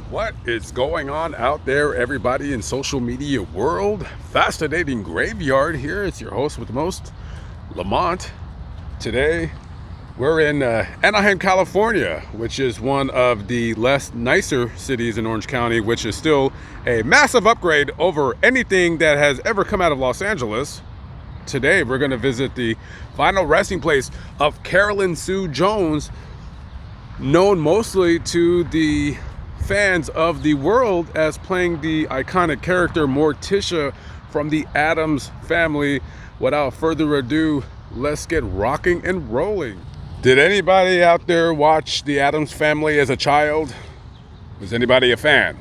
What is going on out there, everybody in social media world? Fascinating Graveyard here. It's your host with the most, Lamont. Today, we're in Anaheim, California, which is one of the less nicer cities in Orange County, which is still a massive upgrade over anything that has ever come out of Los Angeles. Today, we're going to visit the final resting place of Carolyn Sue Jones, known mostly to the fans of the world as playing the iconic character Morticia from the Addams Family. Without further ado, let's get rocking and rolling. Did anybody out there watch the Addams Family as a child? Was anybody a fan?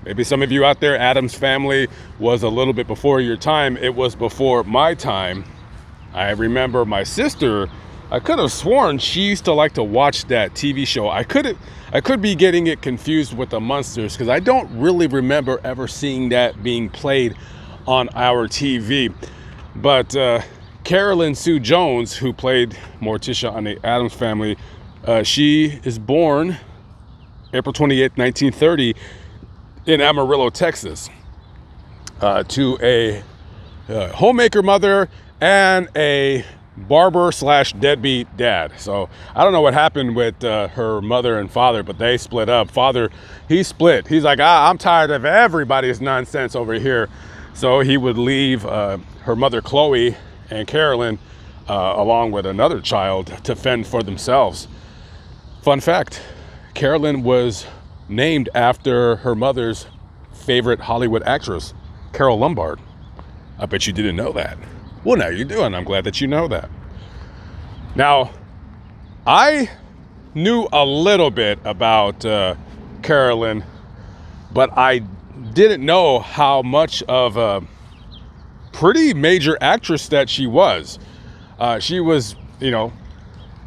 Maybe some of you out there, Addams Family was a little bit before your time. It was before my time. I remember my sister, I could have sworn she used to like to watch that TV show. I could be getting it confused with the Munsters because I don't really remember ever seeing that being played on our TV. But Carolyn Sue Jones, who played Morticia on the Addams Family, she is born April 28th, 1930 in Amarillo, Texas, to a homemaker mother and a barber / deadbeat dad. So I don't know what happened with her mother and father, but they split up. Father, he split. He's like, I'm tired of everybody's nonsense over here. So he would leave her mother Chloe and Carolyn along with another child to fend for themselves. Fun fact, Carolyn was named after her mother's favorite Hollywood actress, Carole Lombard. I bet you didn't know that. Well, now you do, and I'm glad that you know that. Now, I knew a little bit about Carolyn, but I didn't know how much of a pretty major actress that she was. She was,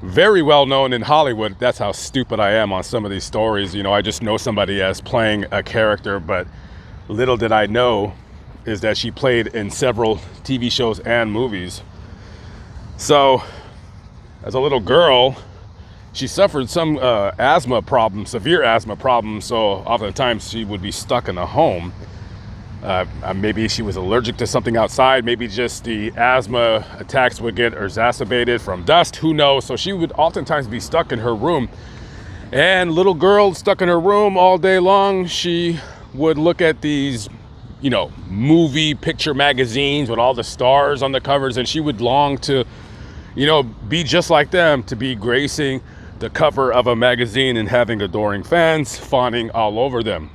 very well known in Hollywood. That's how stupid I am on some of these stories. I just know somebody as playing a character, but little did I know is that she played in several TV shows and movies. So, as a little girl, she suffered some asthma problems, severe asthma problems, so oftentimes she would be stuck in a home. Maybe she was allergic to something outside, maybe just the asthma attacks would get exacerbated from dust, who knows? So she would oftentimes be stuck in her room. And little girl stuck in her room all day long, she would look at these movie picture magazines with all the stars on the covers, and she would long to, be just like them, to be gracing the cover of a magazine and having adoring fans fawning all over them.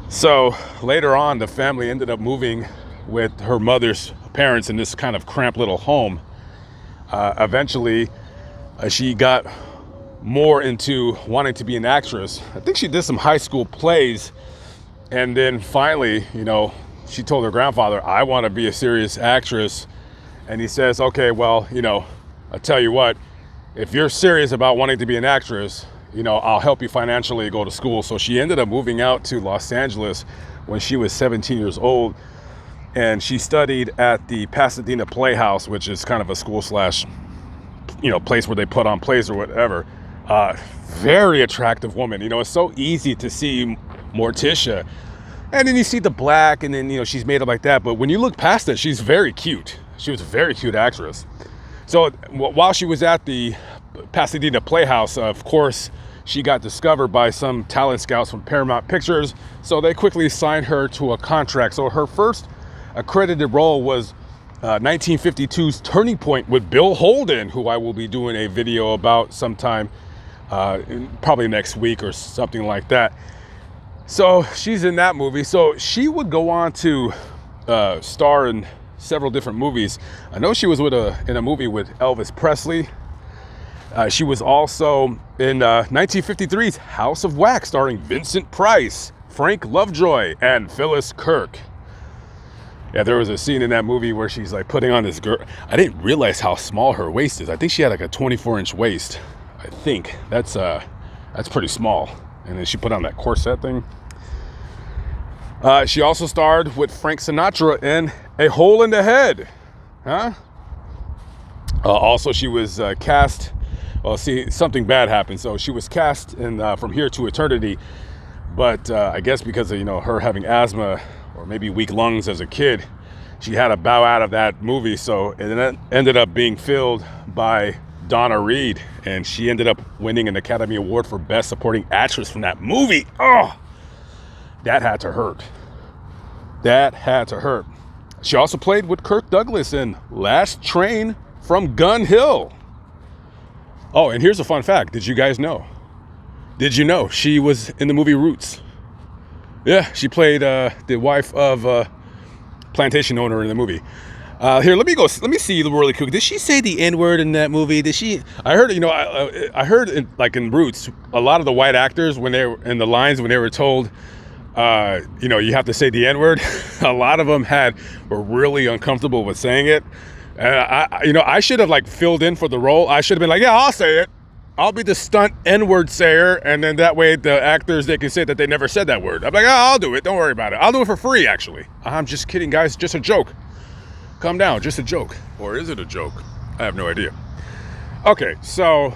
So later on, the family ended up moving with her mother's parents in this kind of cramped little home. Eventually, she got more into wanting to be an actress. I think she did some high school plays. And then finally, she told her grandfather, I want to be a serious actress. And he says, okay, well, I'll tell you what, if you're serious about wanting to be an actress, I'll help you financially go to school. So she ended up moving out to Los Angeles when she was 17 years old. And she studied at the Pasadena Playhouse, which is kind of a school / place where they put on plays or whatever. Very attractive woman. It's so easy to see Morticia, and then you see the black, and then she's made up like that, but when you look past it, she's very cute. She was a very cute actress. So while she was at the Pasadena Playhouse, of course she got discovered by some talent scouts from Paramount Pictures, so they quickly signed her to a contract. So her first accredited role was 1952's Turning Point with Bill Holden, who I will be doing a video about sometime probably next week or something like that. So she's in that movie. So she would go on to star in several different movies. I know she was in a movie with Elvis Presley. She was also in 1953's House of Wax, starring Vincent Price, Frank Lovejoy, and Phyllis Kirk. Yeah, there was a scene in that movie where she's like putting on this girl. I didn't realize how small her waist is. I think she had like a 24-inch waist. I think that's pretty small. And then she put on that corset thing. She also starred with Frank Sinatra in A Hole in the Head. Also, she was cast Well, see, something bad happened. So she was cast in From Here to Eternity, but I guess because of her having asthma or maybe weak lungs as a kid, she had to bow out of that movie. So it ended up being filled by Donna Reed, and she ended up winning an Academy Award for Best Supporting Actress from that movie. Oh, that had to hurt. That had to hurt. She also played with Kirk Douglas in Last Train from Gun Hill. Oh, and here's a fun fact. Did you guys know? Did you know she was in the movie Roots? Yeah, she played the wife of a plantation owner in the movie. Here, let me see really quick. Did she say the N-word in that movie? Did she? I heard, I heard in Roots, a lot of the white actors, when they were in the lines, when they were told, you have to say the N-word, a lot of them were really uncomfortable with saying it. I should have filled in for the role. I should have been like, yeah, I'll say it. I'll be the stunt N-word sayer, and then that way the actors, they can say that they never said that word. I'm like, oh, I'll do it. Don't worry about it. I'll do it for free, actually. I'm just kidding, guys. Just a joke. Calm down. Just a joke. Or is it a joke? I have no idea. Okay, so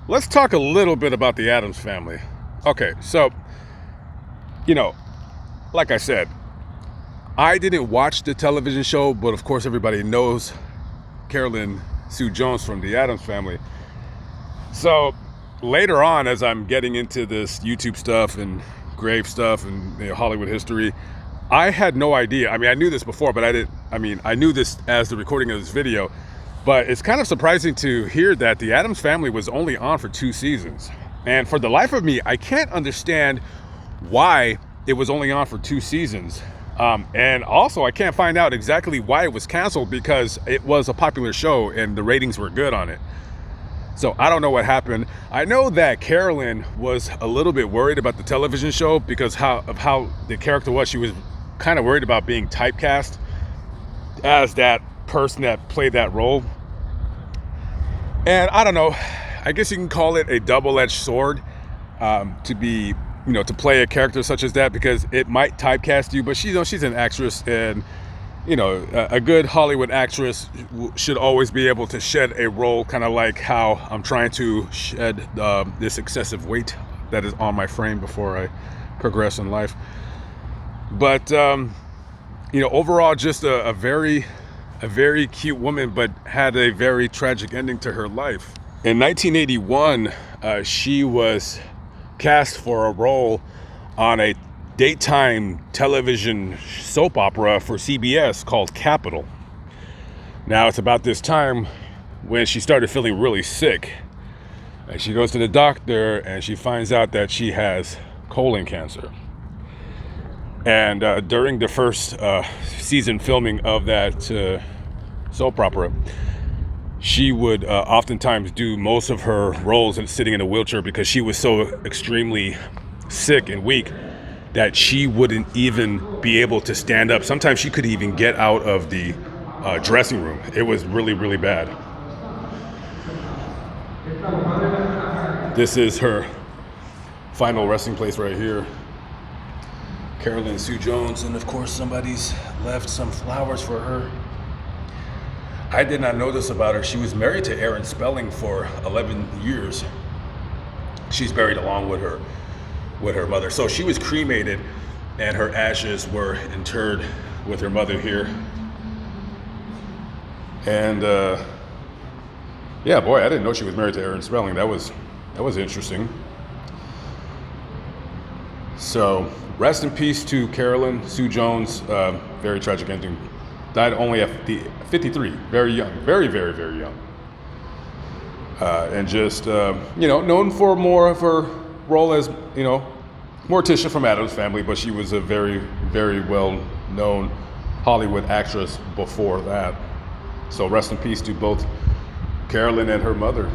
let's talk a little bit about the Addams Family. Okay, so, like I said, I didn't watch the television show, but of course everybody knows Carolyn Sue Jones from the Addams Family. So later on, as I'm getting into this YouTube stuff and grave stuff and Hollywood history, I had no idea. I mean, I knew this before, but I knew this as the recording of this video, but it's kind of surprising to hear that the Addams Family was only on for 2 seasons. And for the life of me, I can't understand why it was only on for 2 seasons. And also, I can't find out exactly why it was canceled, because it was a popular show and the ratings were good on it. So I don't know what happened. I know that Carolyn was a little bit worried about the television show because of how the character was. She was kind of worried about being typecast as that person that played that role. And I don't know, I guess you can call it a double-edged sword, to play a character such as that, because it might typecast you, but she's an actress, and a good Hollywood actress should always be able to shed a role, kind of like how I'm trying to shed this excessive weight that is on my frame before I progress in life. But overall, just a very cute woman, but had a very tragic ending to her life. In 1981, she was cast for a role on a daytime television soap opera for CBS called Capital. Now, it's about this time when she started feeling really sick. And she goes to the doctor and she finds out that she has colon cancer. And during the first season filming of that soap opera, she would oftentimes do most of her roles and sitting in a wheelchair because she was so extremely sick and weak that she wouldn't even be able to stand up. Sometimes she couldn't even get out of the dressing room. It was really, really bad. This is her final resting place right here. Carolyn Sue Jones, and of course somebody's left some flowers for her. I did not know this about her. She was married to Aaron Spelling for 11 years. She's buried along with her mother. So she was cremated and her ashes were interred with her mother here. And yeah, boy, I didn't know she was married to Aaron Spelling. That was interesting. So rest in peace to Carolyn Sue Jones. Very tragic ending. Died only at 53, very young, very, very, very young. And just, known for more of her role as, Morticia from Addams Family, but she was a very, very well-known Hollywood actress before that. So rest in peace to both Carolyn and her mother.